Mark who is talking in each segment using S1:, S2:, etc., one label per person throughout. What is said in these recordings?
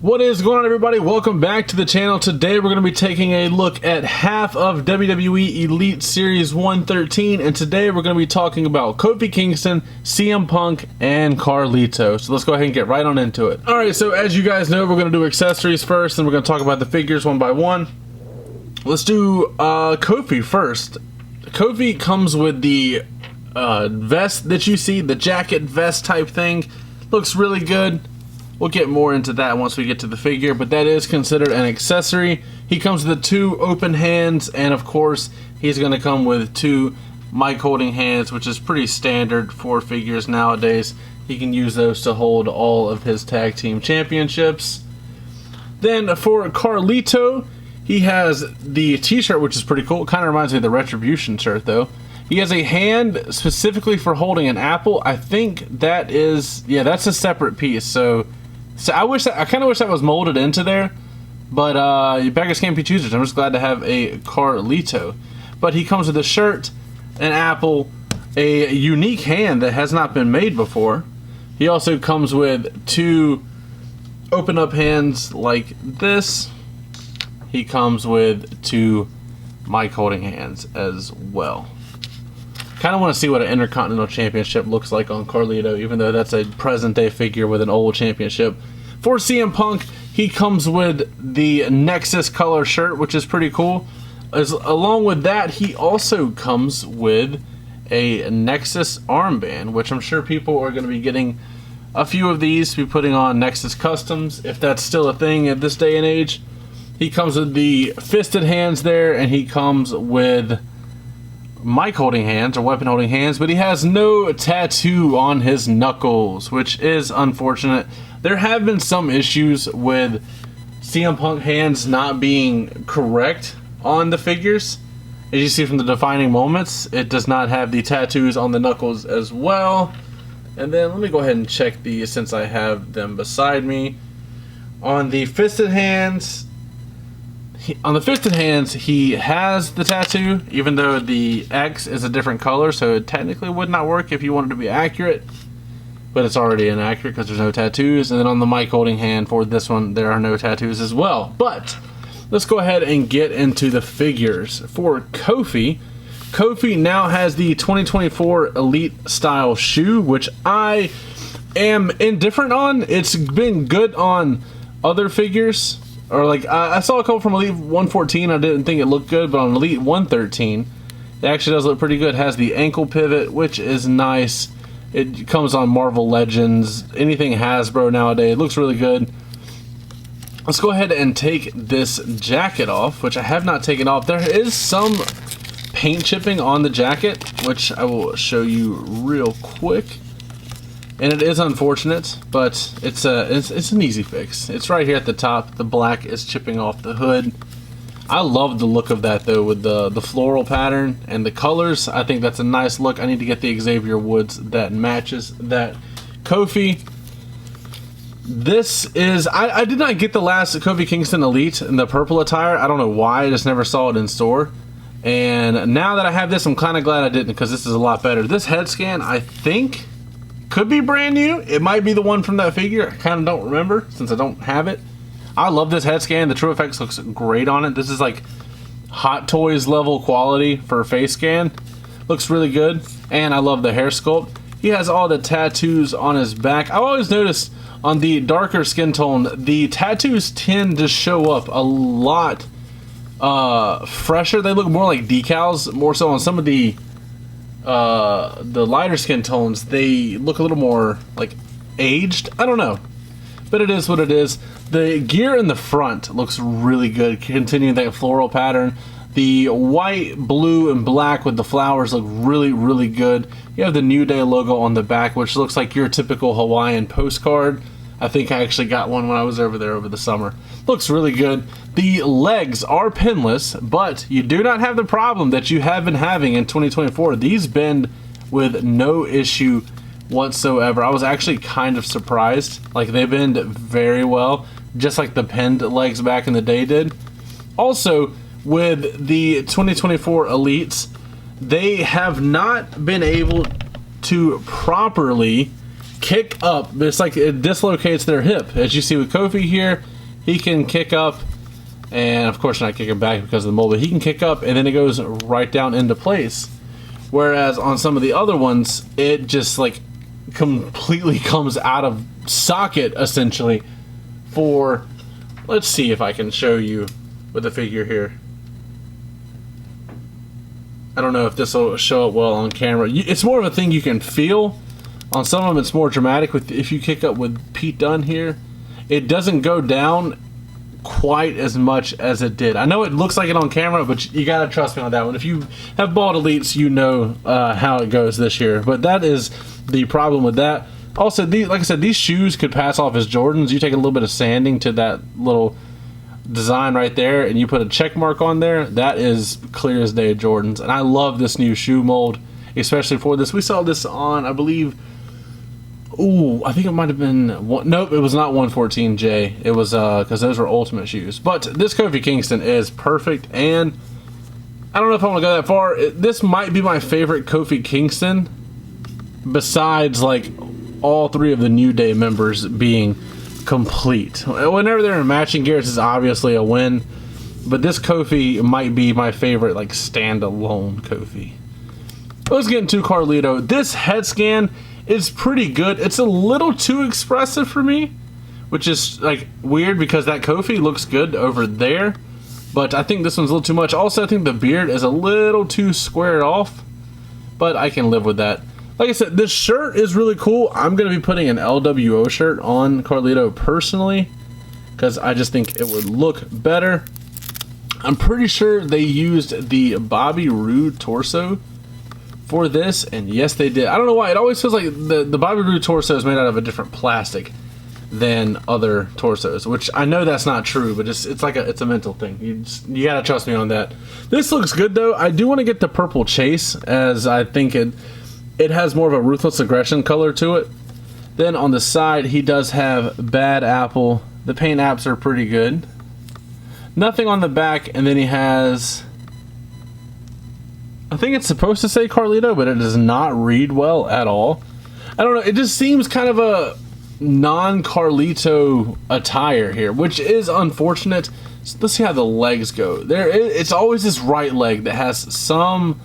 S1: What is going on, everybody? Welcome back to the channel. Today we're going to be taking a look at half of WWE Elite Series 113, and today we're going to be talking about Kofi Kingston, CM Punk, and Carlito. So let's go ahead and get right on into it. Alright, so as you guys know, we're going to do accessories first, and we're going to talk about the figures one by one. Let's do Kofi first. Kofi comes with the vest that you see, the jacket vest type thing. Looks really good. We'll get more into that once we get to the figure, but that is considered an accessory. He comes with the two open hands, and of course, he's going to come with two mic holding hands, which is pretty standard for figures nowadays. He can use those to hold all of his tag team championships. Then for Carlito, he has the t-shirt, which is pretty cool. It kind of reminds me of the Retribution shirt, though. He has a hand specifically for holding an apple. I think that is, yeah, that's a separate piece. So I kind of wish that was molded into there, but beggars can't be choosers. I'm just glad to have a Carlito. But he comes with a shirt, an apple, a unique hand that has not been made before. He also comes with two open up hands like this. He comes with two mic holding hands as well. Kind of want to see what an Intercontinental Championship looks like on Carlito, even though that's a present day figure with an old championship. For CM Punk, he comes with the Nexus color shirt, which is pretty cool. Along with that, he also comes with a Nexus armband, which I'm sure people are going to be getting a few of these to be putting on Nexus Customs, if that's still a thing at this day and age. He comes with the fisted hands there, and he comes with mic holding hands or weapon holding hands, but he has no tattoo on his knuckles, which is unfortunate. There have been some issues with CM Punk hands not being correct on the figures. As you see from the defining moments, it does not have the tattoos on the knuckles as well. And then let me go ahead and check these since I have them beside me. On the fisted hands, he has the tattoo, even though the X is a different color, so it technically would not work if you wanted to be accurate, but it's already inaccurate because there's no tattoos. And then on the mic holding hand for this one, there are no tattoos as well. But let's go ahead and get into the figures. For Kofi, Kofi now has the 2024 Elite style shoe, which I am indifferent on. It's been good on other figures. Or like, I saw a couple from Elite 114, I didn't think it looked good, but on Elite 113, it actually does look pretty good. It has the ankle pivot, which is nice. It comes on Marvel Legends, anything Hasbro nowadays. It looks really good. Let's go ahead and take this jacket off, which I have not taken off. There is some paint chipping on the jacket, which I will show you real quick. And it is unfortunate, but it's an easy fix. It's right here at the top. The black is chipping off the hood. I love the look of that, though, with the floral pattern and the colors. I think that's a nice look. I need to get the Xavier Woods that matches that Kofi. This is... I did not get the last Kofi Kingston Elite in the purple attire. I don't know why. I just never saw it in store. And now that I have this, I'm kind of glad I didn't, because this is a lot better. This head scan, I think, could be brand new. It might be the one from that figure. I kind of don't remember since I don't have it. I love this head scan. The True Effects looks great on it. This is like Hot Toys level quality for a face scan. Looks really good. And I love the hair sculpt. He has all the tattoos on his back. I've always noticed on the darker skin tone, the tattoos tend to show up a lot fresher. They look more like decals, more so on some of the lighter skin tones. They look a little more like aged. I don't know, but it is what it is. The gear in the front looks really good, continuing that floral pattern. The white, blue, and black with the flowers look really, really good. You have the New Day logo on the back, which looks like your typical Hawaiian postcard. I think I actually got one when I was over there over the summer. Looks really good. The legs are pinless, but you do not have the problem that you have been having in 2024. These bend with no issue whatsoever. I was actually kind of surprised. Like, they bend very well, just like the pinned legs back in the day did. Also, with the 2024 Elites, they have not been able to properly kick up. It's like it dislocates their hip. As you see with Kofi here, he can kick up, and of course not kicking back because of the mold, but he can kick up and then it goes right down into place. Whereas on some of the other ones, it just like completely comes out of socket essentially for, let's see if I can show you with the figure here. I don't know if this will show up well on camera. It's more of a thing you can feel. On some of them it's more dramatic. With if you kick up with Pete Dunne here, it doesn't go down quite as much as it did. I know it looks like it on camera, but you gotta trust me on that one. If you have bought Elites, you know how it goes this year. But that is the problem with that. Also, like I said, these shoes could pass off as Jordans. You take a little bit of sanding to that little design right there and you put a check mark on there, that is clear as day Jordans. And I love this new shoe mold, especially for this. We saw this on, I believe, I think it might have been nope, it was not 114J. It was because those were Ultimate shoes. But this Kofi Kingston is perfect, and I don't know if I want to go that far. This might be my favorite Kofi Kingston, besides like all three of the New Day members being complete. Whenever they're in matching gear, it's obviously a win, but this Kofi might be my favorite like standalone Kofi. Let's get into Carlito. This head scan is pretty good. It's a little too expressive for me, which is like weird because that Kofi looks good over there, but I think this one's a little too much. Also, I think the beard is a little too squared off, but I can live with that. Like I said, this shirt is really cool. I'm going to be putting an LWO shirt on Carlito personally because I just think it would look better. I'm pretty sure they used the Bobby Roode torso for this, and yes, they did. I don't know why. It always feels like the Bobby Roode torso is made out of a different plastic than other torsos, which I know that's not true, but it's like it's a mental thing. You gotta trust me on that. This looks good though. I do want to get the purple chase, as I think it has more of a ruthless aggression color to it. Then on the side, he does have Bad Apple. The paint apps are pretty good. Nothing on the back, and then he has, I think it's supposed to say Carlito, but it does not read well at all. I don't know, it just seems kind of a non-Carlito attire here, which is unfortunate. So let's see how the legs go. It's always this right leg that has some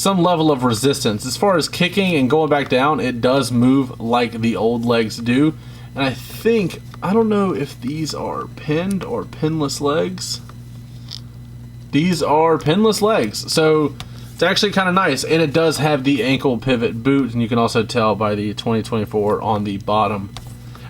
S1: level of resistance. As far as kicking and going back down, it does move like the old legs do. And I don't know if these are pinned or pinless legs. These are pinless legs, so it's actually kind of nice. And it does have the ankle pivot boot, and you can also tell by the 2024 on the bottom.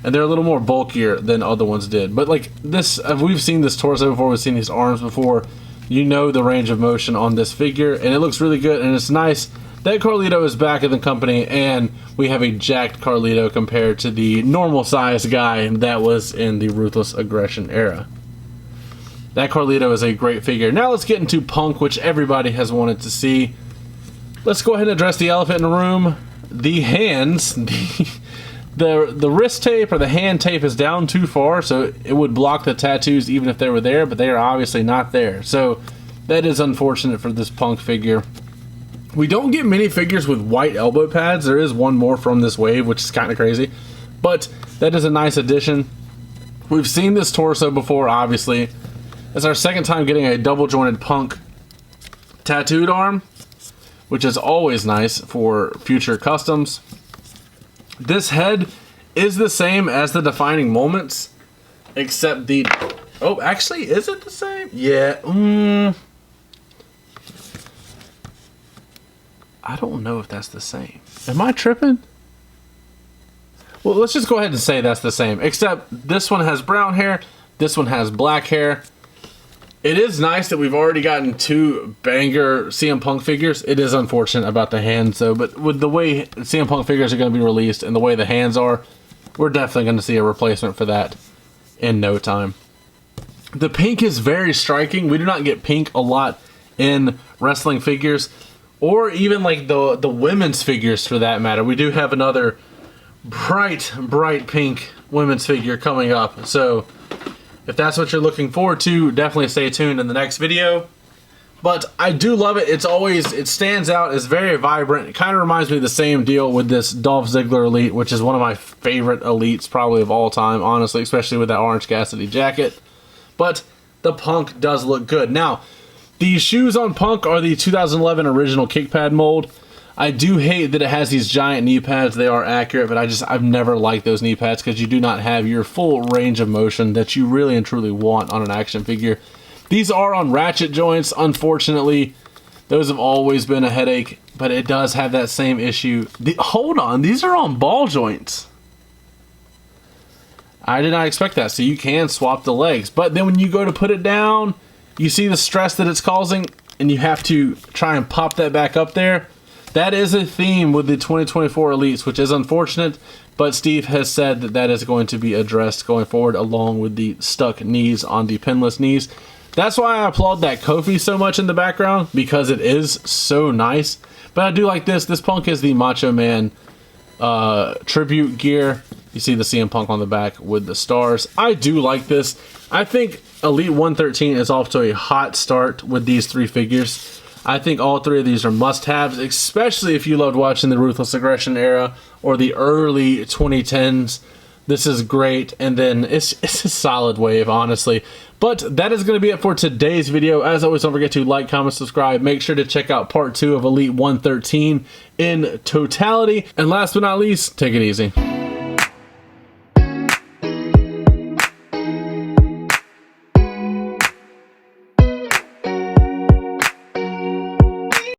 S1: And they're a little more bulkier than other ones did. But like this, we've seen this torso before, we've seen these arms before. You know the range of motion on this figure, and it looks really good, and it's nice that Carlito is back in the company, and we have a jacked Carlito compared to the normal sized guy that was in the Ruthless Aggression era. That Carlito is a great figure. Now let's get into Punk, which everybody has wanted to see. Let's go ahead and address the elephant in the room. The hands, the wrist tape or the hand tape is down too far, so it would block the tattoos even if they were there, but they are obviously not there. So that is unfortunate for this Punk figure. We don't get many figures with white elbow pads. There is one more from this wave, which is kind of crazy, but that is a nice addition. We've seen this torso before, obviously. It's our second time getting a double jointed Punk tattooed arm, which is always nice for future customs. This head is the same as the Defining Moments, except the... Oh, actually, is it the same? Yeah. I don't know if that's the same. Am I tripping? Well, let's just go ahead and say that's the same, except this one has brown hair, this one has black hair. It is nice that we've already gotten two banger CM Punk figures. It is unfortunate about the hands, though, but with the way CM Punk figures are going to be released and the way the hands are, we're definitely going to see a replacement for that in no time. The pink is very striking. We do not get pink a lot in wrestling figures, or even like the women's figures for that matter. We do have another bright pink women's figure coming up, so if that's what you're looking forward to, definitely stay tuned in the next video. But I do love it. It stands out. It's very vibrant. It kind of reminds me of the same deal with this Dolph Ziggler Elite, which is one of my favorite Elites probably of all time, honestly, especially with that Orange Cassidy jacket. But the Punk does look good. Now, the shoes on Punk are the 2011 original kick pad mold. I do hate that it has these giant knee pads. They are accurate, but I've never liked those knee pads because you do not have your full range of motion that you really and truly want on an action figure. These are on ratchet joints, unfortunately. Those have always been a headache, but it does have that same issue. Hold on, these are on ball joints. I did not expect that, so you can swap the legs. But then when you go to put it down, you see the stress that it's causing, and you have to try and pop that back up there. That is a theme with the 2024 Elites, which is unfortunate, but Steve has said that that is going to be addressed going forward, along with the stuck knees on the pinless knees. That's why I applaud that Kofi so much in the background, because it is so nice. But I do like this. This Punk is the Macho Man tribute gear. You see the CM Punk on the back with the stars. I do like this. I think Elite 113 is off to a hot start with these three figures. I think all three of these are must-haves, especially if you loved watching the Ruthless Aggression era or the early 2010s. This is great, and then it's a solid wave, honestly. But that is going to be it for today's video. As always, don't forget to like, comment, subscribe. Make sure to check out part 2 of Elite 113 in totality. And last but not least, take it easy.